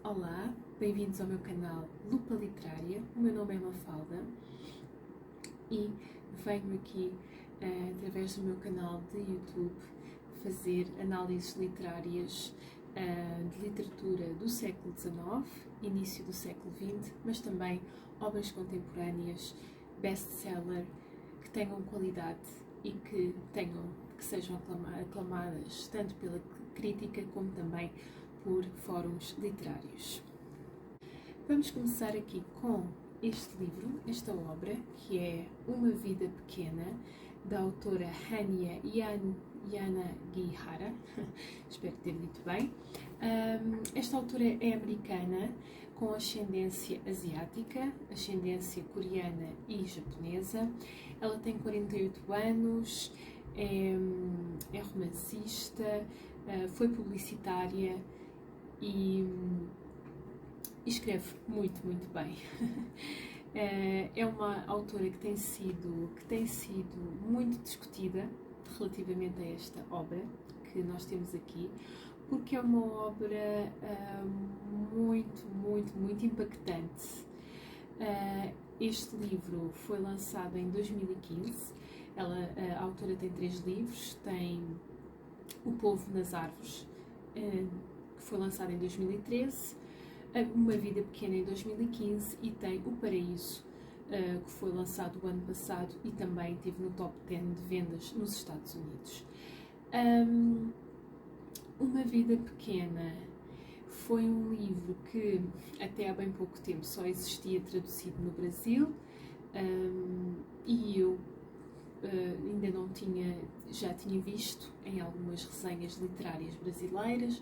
Olá, bem-vindos ao meu canal Lupa Literária. O meu nome é Mafalda e venho aqui, através do meu canal de YouTube, fazer análises literárias de literatura do século XIX, início do século XX, mas também obras contemporâneas, best-seller, que tenham qualidade e que sejam aclamadas tanto pela crítica como também por fóruns literários. Vamos começar aqui com este livro, esta obra, que é Uma Vida Pequena, da autora Hanya Yanagihara, espero ter dito bem. Esta autora é americana, com ascendência asiática, ascendência coreana e japonesa. Ela tem 48 anos, é romancista, foi publicitária e escreve muito bem. É uma autora que tem sido muito discutida relativamente a esta obra que nós temos aqui, porque é uma obra muito impactante. Este livro foi lançado em 2015. A autora tem 3 livros. Tem O Povo nas Árvores, que foi lançado em 2013, Uma Vida Pequena em 2015 e tem O Paraíso, que foi lançado o ano passado e também esteve no top 10 de vendas nos Estados Unidos. Uma Vida Pequena foi um livro que até há bem pouco tempo só existia traduzido no Brasil, e eu ainda não tinha, já tinha visto em algumas resenhas literárias brasileiras,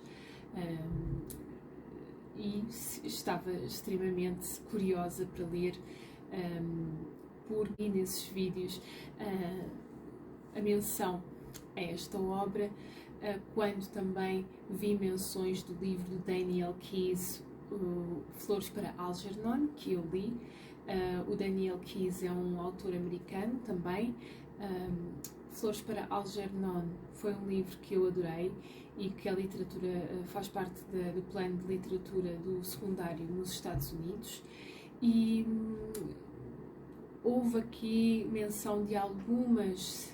e estava extremamente curiosa para ler, porque nesses vídeos a menção a esta obra, quando também vi menções do livro do Daniel Keyes, Flores para Algernon, que eu li. O Daniel Keyes é um autor americano também. Flores para Algernon foi um livro que eu adorei e que a literatura faz parte do plano de literatura do secundário nos Estados Unidos, e houve aqui menção de algumas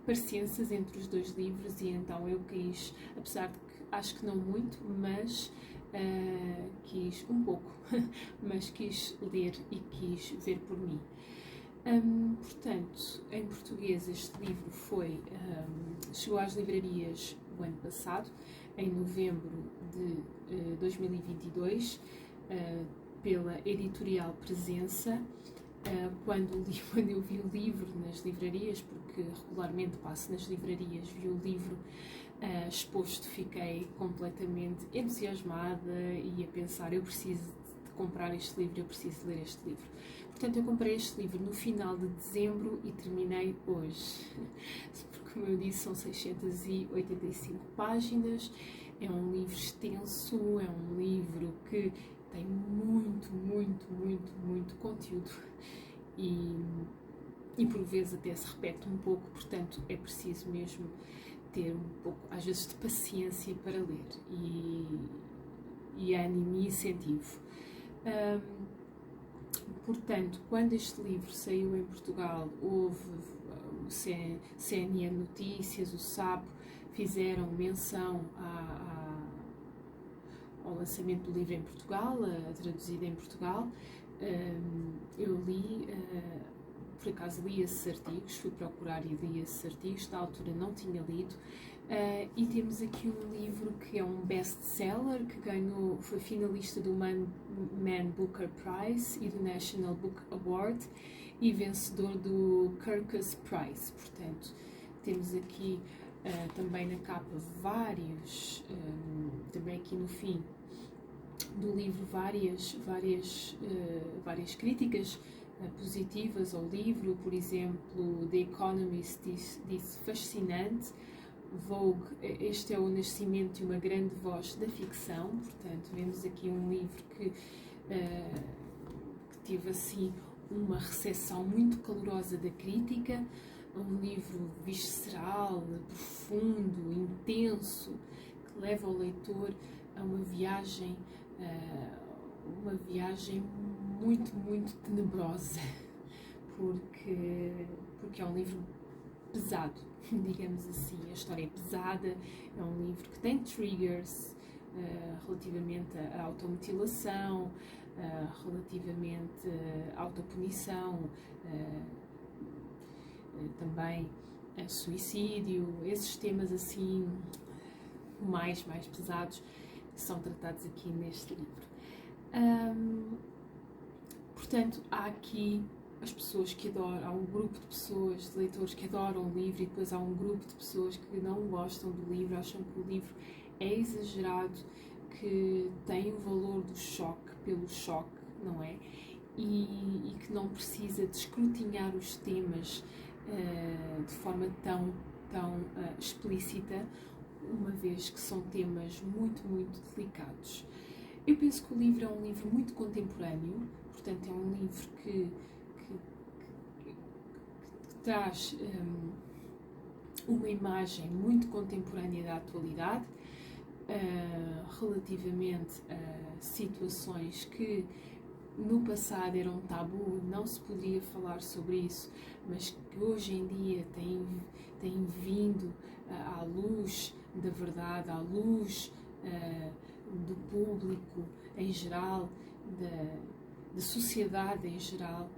parecenças entre os dois livros, e então eu quis, apesar de que acho que não muito, mas quis um pouco, mas quis ler e quis ver por mim. Portanto, em português este livro chegou às livrarias o ano passado, em novembro de 2022, pela editorial Presença. Quando eu vi o livro nas livrarias, porque regularmente passo nas livrarias, vi o livro exposto, fiquei completamente entusiasmada e a pensar, eu preciso de comprar este livro, eu preciso ler este livro. Portanto, eu comprei este livro no final de dezembro e terminei hoje, porque, como eu disse, são 685 páginas, é um livro extenso, é um livro que tem muito conteúdo e por vezes até se repete um pouco, portanto é preciso mesmo ter um pouco, às vezes, de paciência para ler e ânimo e incentivo. Portanto, quando este livro saiu em Portugal, houve o CNN Notícias, o Sapo, fizeram menção ao lançamento do livro em Portugal, traduzido em Portugal. Eu li, por acaso li esses artigos, fui procurar e li esses artigos, na altura não tinha lido, e temos aqui um livro que é um best-seller, que foi finalista do Man Booker Prize e do National Book Award e vencedor do Kirkus Prize. Portanto, temos aqui também na capa também aqui no fim do livro várias críticas positivas ao livro. Por exemplo, The Economist disse fascinante, Vogue, este é o nascimento de uma grande voz da ficção. Portanto, vemos aqui um livro que teve assim uma recepção muito calorosa da crítica, um livro visceral, profundo, intenso, que leva o leitor a uma viagem muito, muito tenebrosa, porque é um livro pesado, digamos assim. A história é pesada, é um livro que tem triggers relativamente à automutilação, relativamente à autopunição, também a suicídio, esses temas assim mais pesados que são tratados aqui neste livro. Portanto, há aqui as pessoas que adoram, há um grupo de pessoas, de leitores que adoram o livro, e depois há um grupo de pessoas que não gostam do livro, acham que o livro é exagerado, que tem o valor do choque pelo choque, não é? E que não precisa de escrutinhar os temas de forma tão explícita, uma vez que são temas muito delicados. Eu penso que o livro é um livro muito contemporâneo, portanto é um livro que traz uma imagem muito contemporânea da atualidade, relativamente a situações que no passado eram tabu, não se podia falar sobre isso, mas que hoje em dia têm vindo à luz da verdade, à luz do público em geral, da sociedade em geral.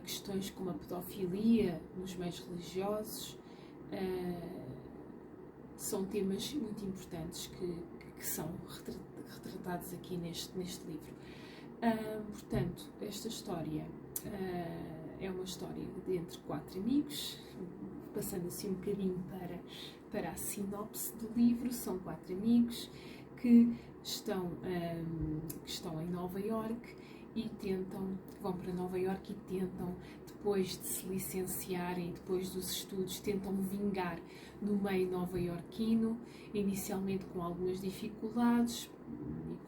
Questões como a pedofilia nos meios religiosos são temas muito importantes que são retratados aqui neste livro. Portanto, esta história é uma história entre 4 amigos, passando assim um bocadinho para a sinopse do livro. São 4 amigos que estão em Nova Iorque e vão para Nova Iorque e tentam, depois de se licenciarem, depois dos estudos, tentam vingar no meio nova-iorquino, inicialmente com algumas dificuldades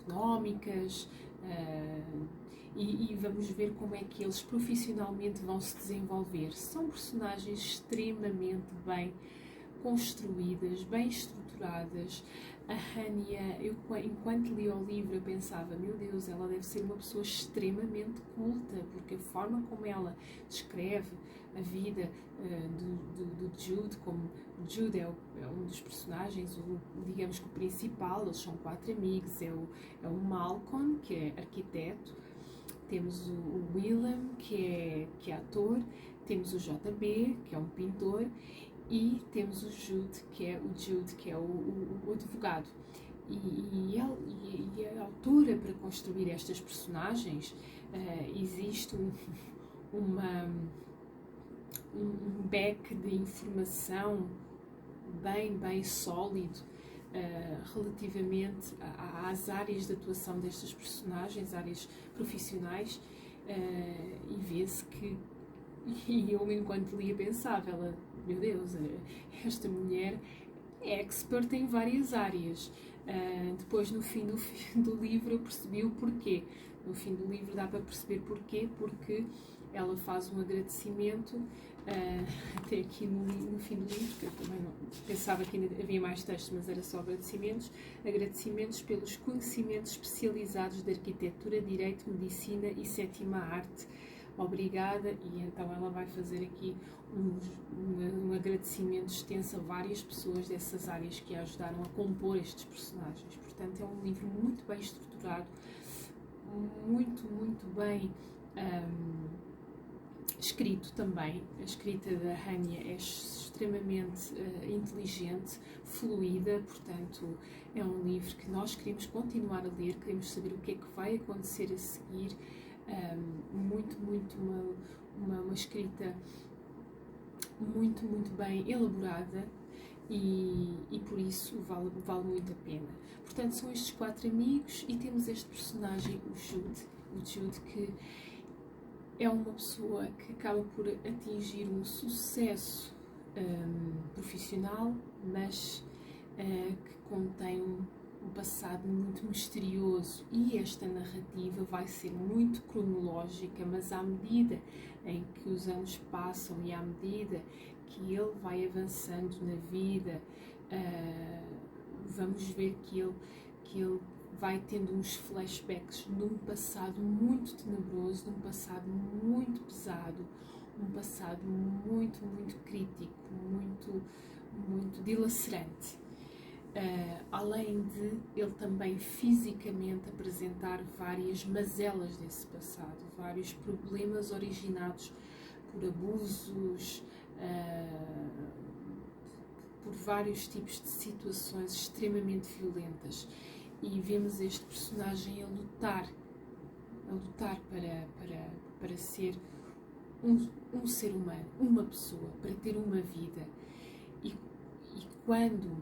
económicas, e vamos ver como é que eles profissionalmente vão se desenvolver. São personagens extremamente bem construídas, bem estruturadas. A Hania, enquanto li o livro, eu pensava, meu Deus, ela deve ser uma pessoa extremamente culta, porque a forma como ela descreve a vida do Jude, como Jude é um dos personagens, digamos que o principal. Eles são 4 amigos, é o Malcolm, que é arquiteto, temos o Willem, que é ator, temos o JB, que é um pintor, e temos o Jude, que é o advogado. E a autora, para construir estas personagens, existe um back de informação bem sólido relativamente às áreas de atuação destas personagens, áreas profissionais, e vê-se que, e eu enquanto lia pensava, meu Deus, esta mulher é expert em várias áreas. Depois, no fim do livro, eu percebi o porquê. No fim do livro dá para perceber porquê, porque ela faz um agradecimento, até aqui no fim do livro, que eu também não pensava que ainda havia mais textos, mas era só agradecimentos pelos conhecimentos especializados de arquitetura, direito, medicina e 7ª arte. Obrigada. E então ela vai fazer aqui um agradecimento extenso a várias pessoas dessas áreas que a ajudaram a compor estes personagens. Portanto, é um livro muito bem estruturado, muito bem escrito também. A escrita da Hania é extremamente inteligente, fluida, portanto é um livro que nós queremos continuar a ler, queremos saber o que é que vai acontecer a seguir. Uma escrita muito bem elaborada, e por isso vale muito a pena. Portanto, são estes 4 amigos e temos este personagem, o Jude, que é uma pessoa que acaba por atingir um sucesso profissional, mas que contém um passado muito misterioso, e esta narrativa vai ser muito cronológica, mas à medida em que os anos passam e à medida que ele vai avançando na vida, vamos ver que ele vai tendo uns flashbacks de um passado muito tenebroso, de um passado muito pesado, um passado muito, muito crítico, muito, muito dilacerante. Além de ele também fisicamente apresentar várias mazelas desse passado, vários problemas originados por abusos, por vários tipos de situações extremamente violentas. E vemos este personagem a lutar para ser um ser humano, uma pessoa, para ter uma vida. E quando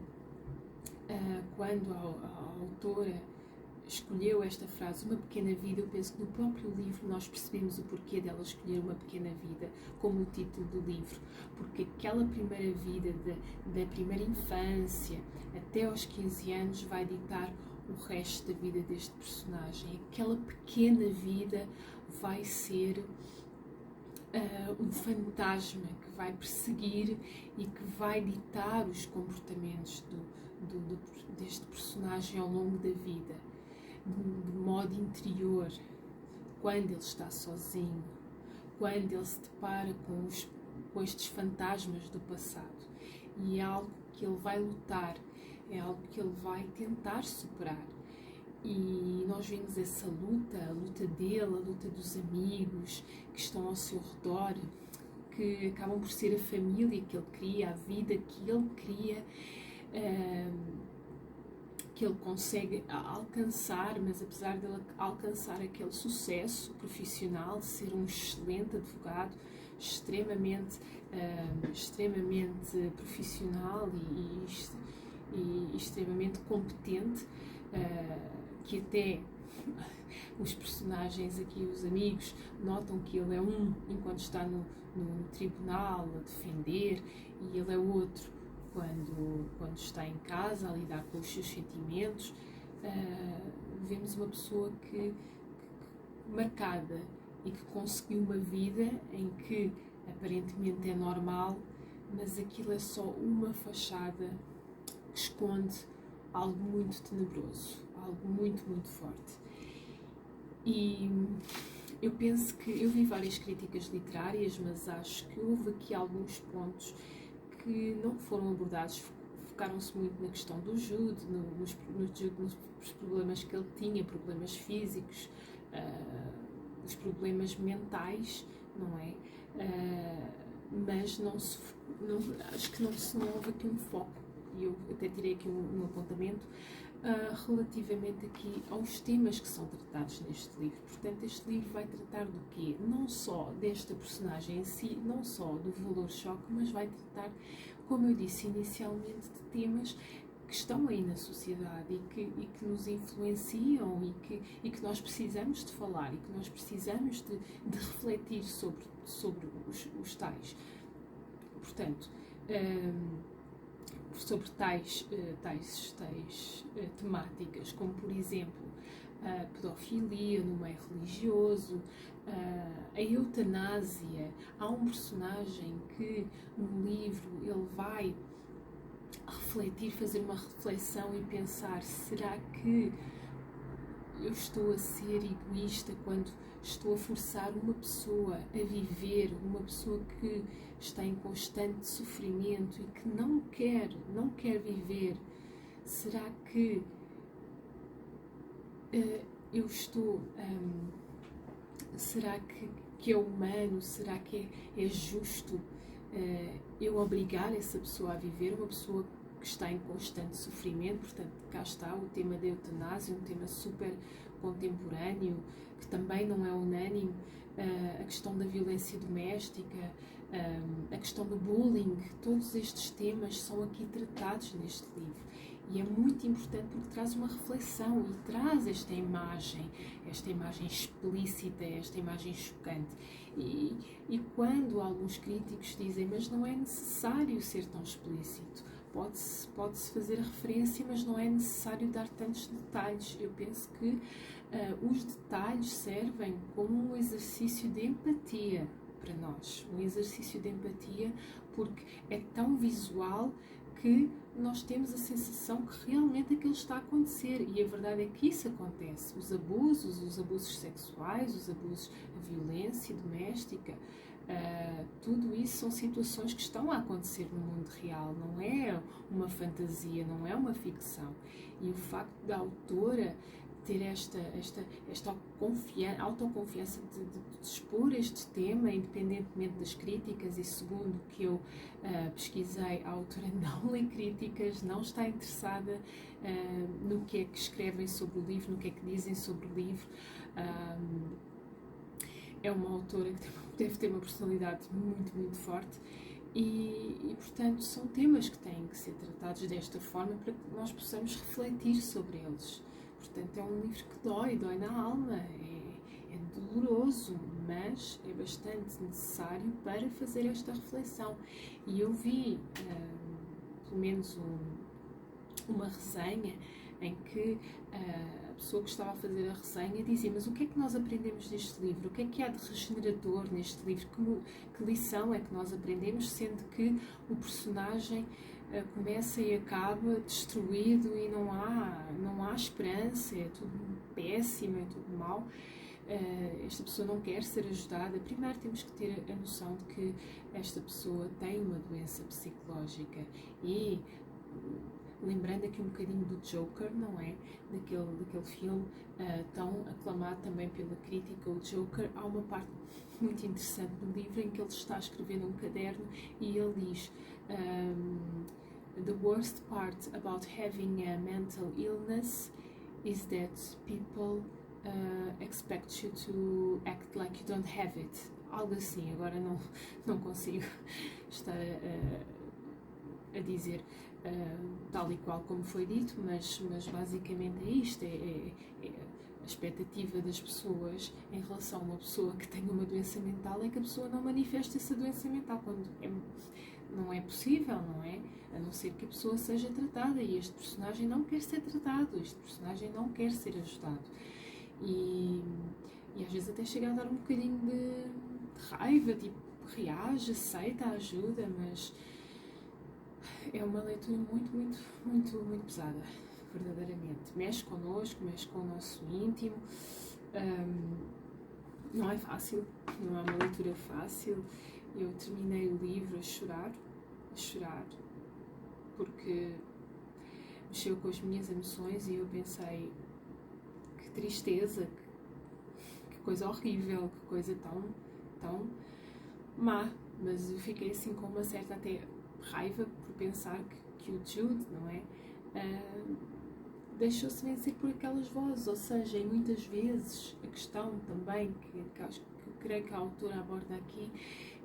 a autora escolheu esta frase, uma pequena vida, eu penso que no próprio livro nós percebemos o porquê dela escolher uma pequena vida como o título do livro, porque aquela primeira vida da primeira infância até aos 15 anos vai ditar o resto da vida deste personagem. Aquela pequena vida vai ser um fantasma que vai perseguir e que vai ditar os comportamentos deste personagem ao longo da vida, de modo interior, quando ele está sozinho, quando ele se depara com estes fantasmas do passado. E é algo que ele vai lutar, é algo que ele vai tentar superar. E nós vemos essa luta, a luta dele, a luta dos amigos que estão ao seu redor, que acabam por ser a família que ele cria, a vida que ele cria, que ele consegue alcançar, mas apesar de ele alcançar aquele sucesso profissional, de ser um excelente advogado, extremamente profissional e extremamente competente, que até os personagens aqui, os amigos, notam que ele é enquanto está no tribunal a defender, e ele é outro quando está em casa a lidar com os seus sentimentos. Vemos uma pessoa que marcada e que conseguiu uma vida em que aparentemente é normal, mas aquilo é só uma fachada que esconde algo muito tenebroso, algo muito, muito forte. E eu penso que eu vi várias críticas literárias, mas acho que houve aqui alguns pontos que não foram abordados. Focaram-se muito na questão do Jude, nos problemas que ele tinha, problemas físicos, os problemas mentais, não é? Mas acho que não houve aqui um foco, e eu até tirei aqui um apontamento relativamente aqui aos temas que são tratados neste livro. Portanto, este livro vai tratar do quê? Não só desta personagem em si, não só do valor choque, mas vai tratar, como eu disse inicialmente, de temas que estão aí na sociedade e que nos influenciam e que nós precisamos de falar e que nós precisamos de refletir sobre os tais. Portanto, sobre tais temáticas, como por exemplo a pedofilia no meio religioso, a eutanásia. Há um personagem que no livro ele vai refletir, fazer uma reflexão e pensar: será que eu estou a ser egoísta quando estou a forçar uma pessoa a viver, uma pessoa que está em constante sofrimento e que não quer viver? Será que eu estou... será que é humano? Será que é justo eu obrigar essa pessoa a viver? Uma pessoa que está em constante sofrimento. Portanto, cá está o tema da eutanásia, um tema super contemporâneo, que também não é unânime. A questão da violência doméstica, a questão do bullying, todos estes temas são aqui tratados neste livro. E é muito importante porque traz uma reflexão e traz esta imagem explícita, esta imagem chocante. E quando alguns críticos dizem: mas não é necessário ser tão explícito, pode-se fazer referência, mas não é necessário dar tantos detalhes. Eu penso que os detalhes servem como um exercício de empatia para nós, um exercício de empatia, porque é tão visual que nós temos a sensação que realmente aquilo está a acontecer, e a verdade é que isso acontece. Os abusos sexuais, os abusos, a violência doméstica, tudo isso são situações que estão a acontecer no mundo real, não é uma fantasia, não é uma ficção. E o facto da autora ter esta autoconfiança de expor este tema, independentemente das críticas, e segundo o que eu pesquisei, a autora não lê críticas, não está interessada no que é que escrevem sobre o livro, no que é que dizem sobre o livro. É uma autora que deve ter uma personalidade muito, muito forte. E, portanto, são temas que têm que ser tratados desta forma para que nós possamos refletir sobre eles. Portanto, é um livro que dói na alma, é doloroso, mas é bastante necessário para fazer esta reflexão. E eu vi, pelo menos, uma resenha em que a pessoa que estava a fazer a resenha dizia: mas o que é que nós aprendemos deste livro? O que é que há de regenerador neste livro? Que lição é que nós aprendemos, sendo que o personagem começa e acaba destruído e não há esperança, é tudo péssimo, é tudo mau. Esta pessoa não quer ser ajudada. Primeiro temos que ter a noção de que esta pessoa tem uma doença psicológica, e lembrando aqui um bocadinho do Joker, não é? Daquele filme tão aclamado também pela crítica, o Joker. Há uma parte muito interessante no livro em que ele está a escrever num caderno e ele diz: the worst part about having a mental illness is that people expect you to act like you don't have it. Algo assim, agora não consigo estar a dizer tal e qual como foi dito, mas basicamente é isto, é a expectativa das pessoas em relação a uma pessoa que tem uma doença mental, é que a pessoa não manifeste essa doença mental, quando não é possível, não é? A não ser que a pessoa seja tratada, e este personagem não quer ser tratado, este personagem não quer ser ajudado, e às vezes até chega a dar um bocadinho de raiva, tipo, reage, aceita a ajuda, mas é uma leitura muito, muito, muito, muito pesada, verdadeiramente. Mexe connosco, mexe com o nosso íntimo. Não é fácil, não é uma leitura fácil. Eu terminei o livro a chorar, porque mexeu com as minhas emoções e eu pensei: que tristeza, que coisa horrível, que coisa tão má. Mas eu fiquei assim com uma certa até raiva por pensar que o Jude, não é? Deixou-se vencer por aquelas vozes, ou seja, e muitas vezes a questão também que creio que a autora aborda aqui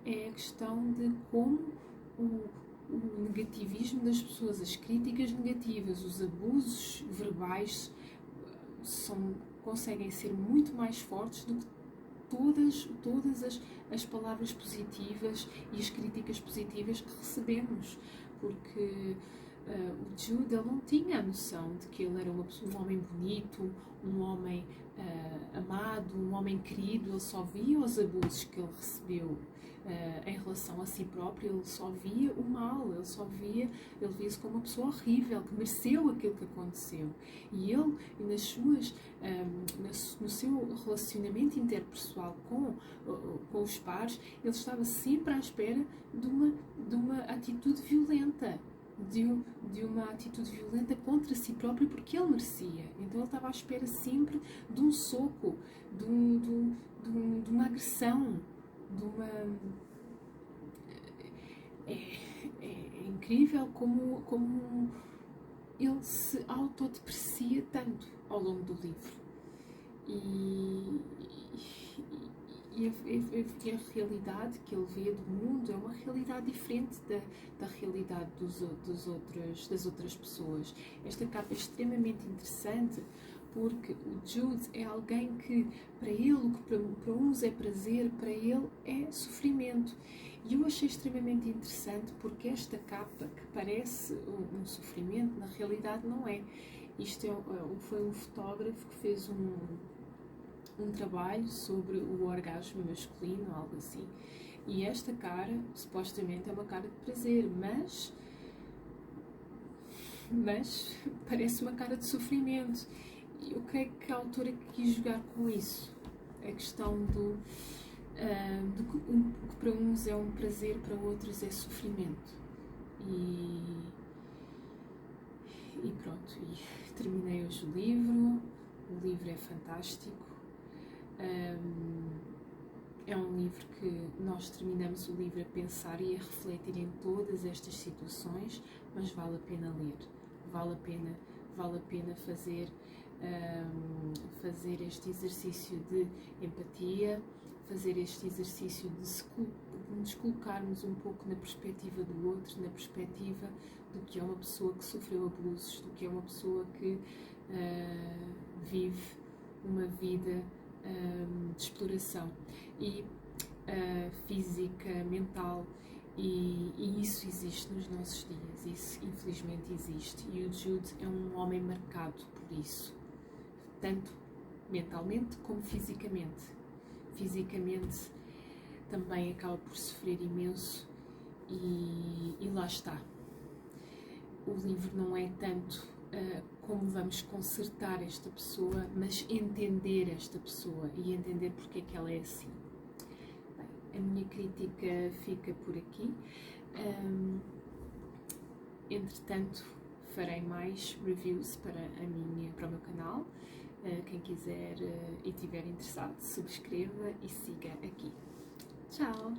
é a questão de como o negativismo das pessoas, as críticas negativas, os abusos verbais conseguem ser muito mais fortes do que todas as palavras positivas e as críticas positivas que recebemos, porque o Jude, ele não tinha a noção de que ele era um homem bonito, um homem amado, um homem querido. Ele só via os abusos que ele recebeu em relação a si próprio, ele só via o mal, ele via-se como uma pessoa horrível, que mereceu aquilo que aconteceu. E ele, no seu relacionamento interpessoal com os pares, ele estava sempre à espera de uma atitude violenta, de uma atitude violenta contra si próprio, porque ele merecia. Então ele estava à espera sempre de um soco, de uma agressão, é incrível como ele se autodeprecia tanto ao longo do livro. E a realidade que ele vê do mundo é uma realidade diferente da realidade das outras pessoas. Esta capa é extremamente interessante porque o Jude é alguém que, para ele, o que para uns é prazer, para ele é sofrimento. E eu achei extremamente interessante porque esta capa, que parece um sofrimento, na realidade não é. Isto foi um fotógrafo que fez um trabalho sobre o orgasmo masculino, algo assim. E esta cara, supostamente, é uma cara de prazer, mas mas parece uma cara de sofrimento. E o que é que a autora quis jogar com isso? A questão de que para uns é um prazer, para outros é sofrimento. E pronto, e terminei hoje o livro é fantástico. É um livro que nós terminamos o livro a pensar e a refletir em todas estas situações, mas vale a pena ler, vale a pena fazer este exercício de empatia, fazer este exercício de nos colocarmos um pouco na perspectiva do outro, na perspectiva do que é uma pessoa que sofreu abusos, do que é uma pessoa que vive uma vida de exploração e física, mental, e isso existe nos nossos dias, isso infelizmente existe, e o Jude é um homem marcado por isso, tanto mentalmente como fisicamente. Fisicamente também acaba por sofrer imenso e lá está. O livro não é tanto como vamos consertar esta pessoa, mas entender esta pessoa e entender porque é que ela é assim. Bem, a minha crítica fica por aqui. Entretanto, farei mais reviews para o meu canal. Quem quiser e estiver interessado, subscreva e siga aqui. Tchau!